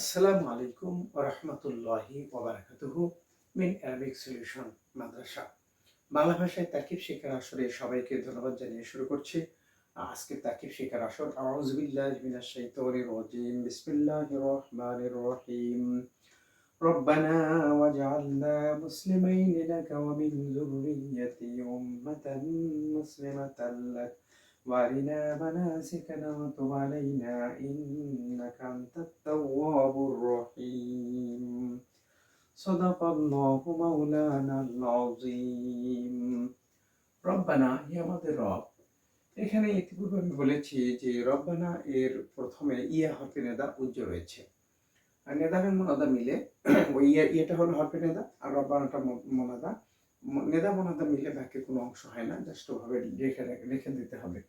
আসসালামু আলাইকুম ওয়া রাহমাতুল্লাহি ওয়া বারাকাতুহু মিন আরাবিক সলিউশন মাদ্রাসা। বাংলা ভাষায় তারকিব শেখার আসরে সবাইকে ধন্যবাদ জানিয়ে শুরু করছি আজকের তারকিব শেখার আসর। আউযু বিল্লাহি মিনাশ শাইতানির রাজিম। বিসমিল্লাহির রহমানির রহিম। রব্বানা ওয়াজআলনা মুসলিমাইন লাকা ওয়া মিন যুররিয়্যাতি উম্মাতান মুসলিমাতান লাক وارنا مناسكنا وتب علينا إنك أنت التواب الرحيم صدق الله مولانا العظيم রব্বানা হে আমাদের রব। এখানে ইতিপূর্বে আমি বলেছি যে রব্বানা এর প্রথমে ইয়া হরফে নেদা উজ্জ রয়েছে। আর নেদা এবং মোনাদা মিলে ওই ইয়েটা হলো হরফে নেদা আর রব্বানাটা মোনাদা। নেদা মোনাদা মিলে বাক্যে কোনো অংশ হয় না, জাস্ট ওভাবে রেখে দিতে হবে।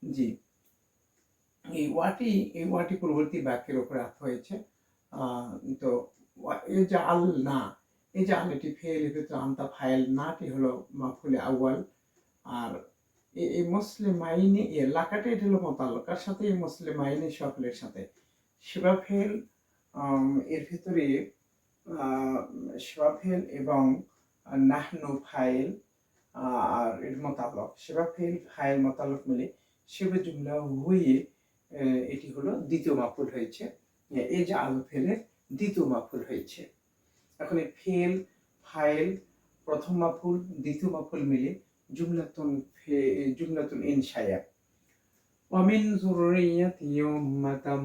জি, এই ওয়াটি পূর্ববর্তী বাক্যের উপরে আত্ম হয়েছে। তো এই যে আল না, এই যে আল এটি ফেল, এর ভিতরে আন্তা ফাইল, নাটি হলো মাফুলে আউয়াল। আর এই মুসলিমাইনে এ লাকাটা এটা হলো মোতাল্লাক, কার সাথে? এই মুসলিমাইনে সকলের সাথে। শিবা ফেল এর ভিতরে শিবা ফেল এবং নাহনু ফাইল আর এর মোতাল্লাক, শিবা ফেল ফাইল মোতাল্লাক মিলে শিবে জুমলা হয়ে এটি হলো দ্বিতীয় মাফুল হয়েছে। এই যে আল ফেলের দ্বিতীয় মাফুল হয়েছে। এখন এই ফেল ফাইল প্রথম মাফুল দ্বিতীয় মাফুল মিলে জুমলাতুন ইনশায়া। ওয়া মিন যুররিয়াতি উম্মাতাম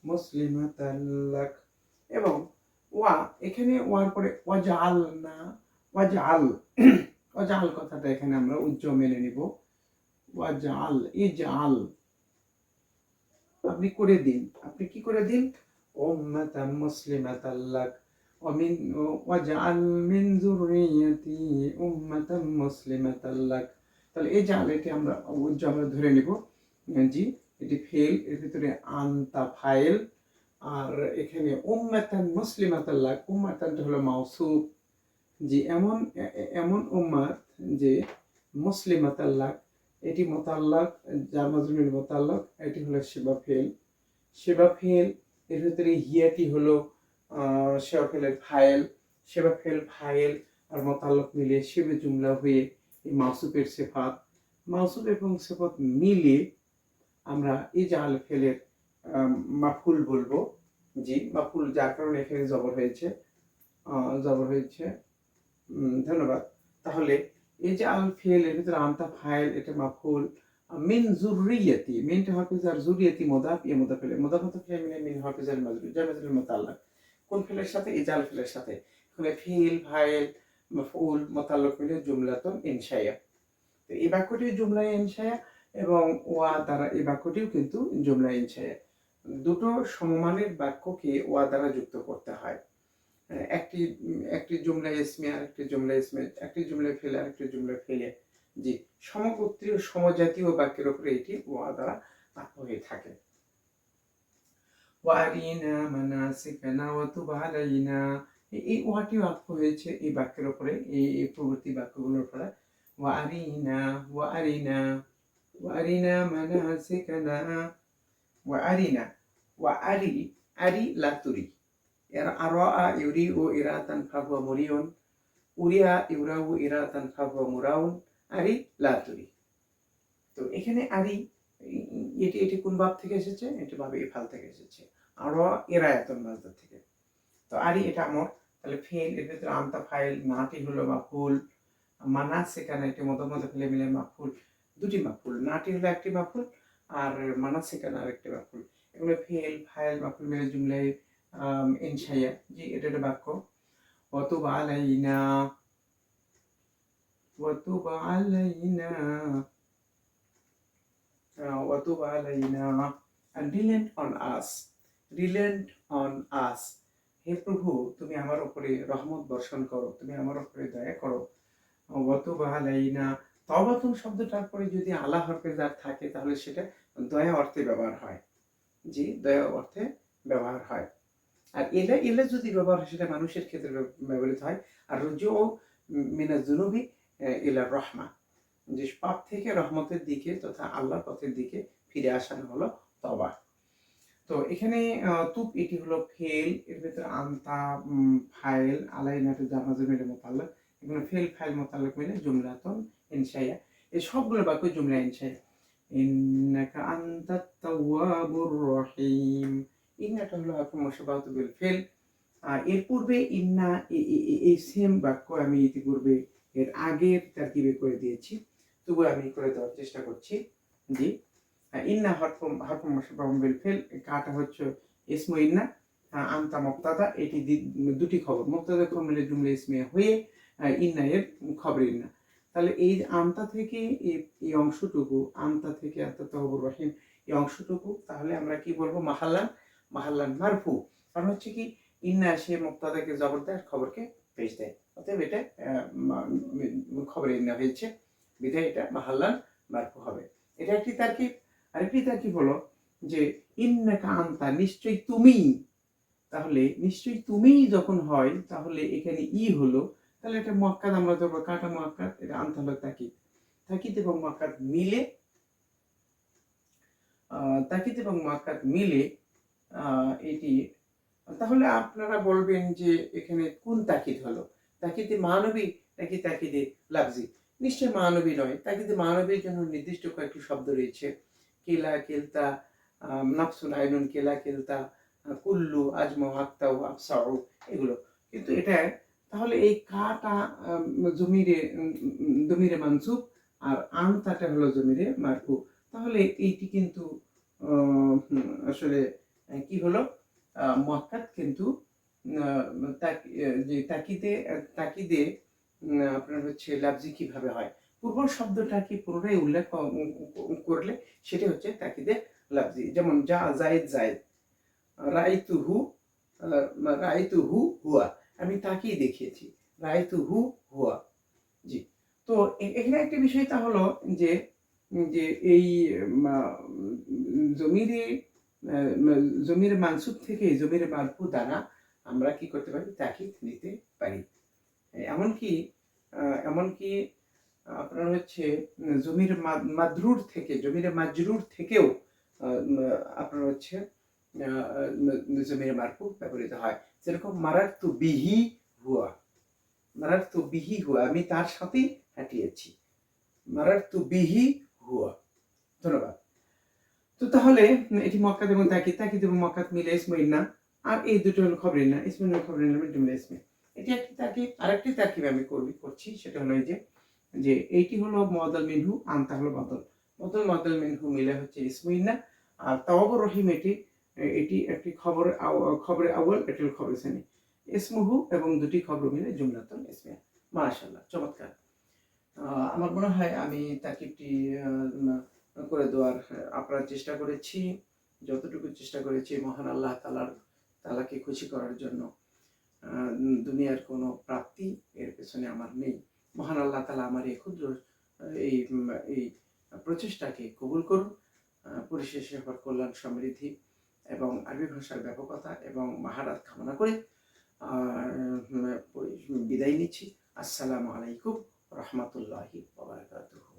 মুসলিমাতান লাক এবং ওয়া, এখানে ওয়ার পরে ওয়াজআলনা, ওয়াজআল ওয়াজআল কথাটা এখানে আমরা উজ্জ মেনে নিব। ওয়াজআল ইজআল, আপনি করে দিন, আপনি কি করে দিন? উম্মাতাম মুসলিমাতাল লাক ওয়াজআল মিন যুররিয়াতি উম্মাতাম মুসলিমাতাল লাক। তাহলে এই জাল এটি আমরা উজ্জ আমরা ধরে নিব। জি, এটি ফেল, এর ভিতরে আনতা ফাইল, আর এখানে উম্মাতান মুসলিমাতাল লাক, উম্মাতানটা হলো মাউসুফ। জি, এমন উম্মাত যে মুসলিমাতাল লাক, এটি মোতাল্লাক, যার মাজরুর মোতাল্লাক, এটি হলো শিবা ফেল। শিবা ফেল এর ভিতরে হিয়াটি হলো শিবা ফেলের ফাইল। শিবা ফেল ফাইল আর মোতাল্লাক মিলে শিবে জুমলা হয়ে এই মাউসুফের সিফাত, মাউসুফ এবং সিফাত মিলে আমরা এই জাল ফেলের মাফুল বলবো। জি, মাফুল, যার কারণে এখানে জবর হয়েছে, জবর হয়েছে। ধন্যবাদ। তাহলে এই যে আল ফেল এর ভিতরে আনতা ফাইল, এটা মাফুল। মিন যুররিয়াতি, মিনটা হরফে জার, যুররিয়াতি মুদাফ, ইয়া মুদাফ ইলাইহি, মুদাফ মুদাফ ইলাইহি মিন হরফে জার মাজরুর, জার মাজরুর মুতাআল্লাক। কোন ফেলের সাথে? এই জাল ফেলের সাথে। এখানে ফেল ফাইল মাফউল মুতাআল্লাক মিলে জুমলাতুন ইনশাইয়া। তো এই বাক্যটি জুমলা ইনশাইয়া এবং ওয়া দ্বারা এই বাক্যটিও কিন্তু জুমলা ইনশাইয়া। দুটো সমমানের বাক্যকে ওয়া দ্বারা যুক্ত করতে হয়। একটি একটি জুমলা ইসমে, আরেকটি জুমলা ইসমে, একটি জুমলা ফেলে আরেকটি জুমলা ফেলে। জি, সমগোত্রীয় সমজাতীয় বাক্যের উপরে এটি ওয়া দ্বারা আত্ম হয়ে থাকে। ওয়ারিনা মানাসিকানা ওয়া তুব আলাইনা, এই ওয়াটিও আত্ম হয়েছে এই বাক্যের উপরে, এই পূর্ববর্তী বাক্যগুলোর উপরে। ওয়ারিনা ওয়ারিনা ওয়ারিনা মানাসিকানা ওয়ারিনা ওয়ারি, আরি লাতুরি, এর আরা ইউরি ও ইরাতান ফাহুয়া মুরিউন, উরিয়া ইউরাউ ইরাতান ফাহুয়া মুরাউন, আরি লাতুরি। তো এখানে আরি এটি কোন বাব থেকে এসেছে? এটি বাবে ইফাল থেকে এসেছে, আরা ইরায়াতুন মাজদার থেকে। তো আরি এটা আমর, তাহলে ফেল, এর ভিতরে আনতা ফাইল, নাটি হলো মাফুল, মানাস সেখানে এটি মধ্যে ফেলে মিলে মাফুল, দুটি মাফুল, নাটি হলো একটি মাফুল আর মানাস সেখানে আরেকটি মাফুল। এগুলো ফেল ফাইল মাফুল মিলে জুমলায় ইনশাইয়া। জি, এটা একটা বাক্য। ওয়াতুব আলাইনা ওয়াতুব আলাইনা ওয়াতুব আলাইনা, and relent on us, relent on us, হে প্রভু তুমি আমার উপরে রহমত বর্ষণ করো, তুমি আমার উপরে দয়া করো। ওয়াতুব আলাইনা, তওবাতুন শব্দটার পরে যদি আলা হরফে জার থাকে তাহলে সেটা দয়া অর্থে ব্যবহার হয়। জি, দয়া অর্থে ব্যবহার হয়। আর এলে যদি ব্যবহার হয় সেটা মানুষের ক্ষেত্রে ব্যবহৃত হয়। আর রুজু মিনাজ যুনুবি ইলা রহমা, যে পাপ থেকে রহমতের দিকে তথা আল্লাহর পথের দিকে ফিরে আসানো হলো তবা। তো এখানে তুব এটি হলো ফেল, এর ভিতরে আনতা ফাইল, আলাইনাতে জামাজে মিলে মোতাল্লাক, এগুলো ফেল ফাইল মোতাল্লাক মিলে জুমলাতুন ইনশাইয়া। এই সবগুলো বাক্য জুমলা ইনশাইয়া। ইন্নাকা আনতাত তাওয়াবুর রহিম, ইন্নাটা হলো হারফ মুশাব্বাহাতু বিল ফেল। এর পূর্বে ইন্না এই সেম বাক্য আমি ইতিপূর্বে এর আগের তারকিবে করে দিয়েছি, তবু আমি করে দেওয়ার চেষ্টা করছি। জি, ইন্না হরফ মুশাব্বাহুম বিল ফিল, কাটা হচ্ছে ইসমু ইন্না, আনতা মুবতাদা, এটি দুটি খবর, মুবতাদা খবর মিলে জুমলা ইসমিয়া হয়ে ইন্না এর খবর ইন্না। তাহলে এই আনতা থেকে এই অংশটুকু, আনতা থেকে আনতা তাওয়াবুর রহিম এই অংশটুকু, তাহলে আমরা কি বলবো? মাহাল্লান মারফু। কারণ হচ্ছে কি, ইন্না সে মুবতাদাকে জবর দেয়, খবরকে পেশ দেয়, অতএব এটা খবর ইন্না হয়েছে, বিধায় এটা মাহাল্লান মারফু হবে। এটা একটি তারকিব। আরেকটি তারকিব হলো যে ইন্নাকা আনতা, নিশ্চয়ই তুমি। তাহলে নিশ্চয়ই তুমি যখন হয়, তাহলে এখানে হলো, তাহলে এটা মুআক্কাদ আমরা ধরবো, কাটা মুআক্কাদ, এটা আনতা হলো তাকিদ। তাকিদ এবং মুআক্কাদ মিলে এটি, তাহলে আপনারা বলবেন যে এখানে কোন তাকিদ হলো? তাকিদে মানবী নাকি তাকিদে লাফজি? নিশ্চয় মানবী নয়। তাকিদে মানবীর জন্য নির্দিষ্ট কয়েকটি শব্দ রয়েছে, কেলা, কেলতা, নাফসুন, আইনুন, কেলা, কেলতা, কুল্লু, আজমা, আক্তাউ, আফসাউ, এগুলো। কিন্তু এটা, তাহলে এই কাটা জমিরে মানসুব, আর আনতাটা হলো জমিরে মারফু। তাহলে এইটি কিন্তু আসলে কি হলো? মুআক্কাদ, কিন্তু যে তাকিদে আপনার হচ্ছে লাফজি কিভাবে হয়? পূর্ব শব্দটাকে পুরোটাই উল্লেখ করলে সেটা হচ্ছে তাকিদে লাফজি। যেমন জায়েদ, রাইতুহু, হুয়া, আমি তাকেই দেখিয়েছি, রাইতুহু হুয়া। জি। তো এখানে একটা বিষয়টা হলো যে এই জমিরে মানসুব থেকে জমিরে মারফু দ্বারা আমরা কি করতে পারি? তাকিদ নিতে পারি। এমনকি আপনার হচ্ছে জমিরে মাজরুর থেকেও আপনার হচ্ছে জমিরে মারফু ব্যবহৃত হয়। যেরকম মারারতু বিহি হুয়া, আমি তার সাথেই হাঁটিয়েছি, মারারতু বিহি হুয়া। ধন্যবাদ। তো তাহলে এটি মুআক্কাদ এবং তাকিদ এবং মুআক্কাদ মিলে ইসমু ইন্না, আর এই দুটো হলো খবর ইন্না, ইসমু ইন্না খবর ইন্না জুমলা ইসমি। এটি একটি তাকিদ। আরেকটি তাকিব আমি করছি, সেটা হলো এই যে এইটি হলো মুআদ্দাল মিনহু, আনতা হলো মুআদ্দাল মিনহু মিলে হচ্ছে ইসমু ইন্না, আর তাওয়াবুর রহিম এটি একটি খবরে আউয়াল, এটি হলো খবর সানি, ইসমুহু এবং দুটি খবর মিলে জুমলাতুন ইসমিয়া। মাশাআল্লাহ, চমৎকার। আমার মনে হয় আমি তাকিবটি করে দেওয়ার আপনার চেষ্টা করেছি, যতটুকু চেষ্টা করেছি মহান আল্লাহ তাআলাকে খুশি করার জন্য। দুনিয়ার কোনো প্রাপ্তি এর পেছনে আমার নেই। মহান আল্লাহ তাআলা আমার এই ক্ষুদ্র এই প্রচেষ্টাকে কবুল করুন। পরিশেষে সবার কল্যাণ, সমৃদ্ধি এবং আরবি ভাষার ব্যাপকতা এবং মাহারাত কামনা করে বিদায় নিচ্ছি। আসসালামু আলাইকুম রাহমাতুল্লাহি ওয়া বারাকাতুহু।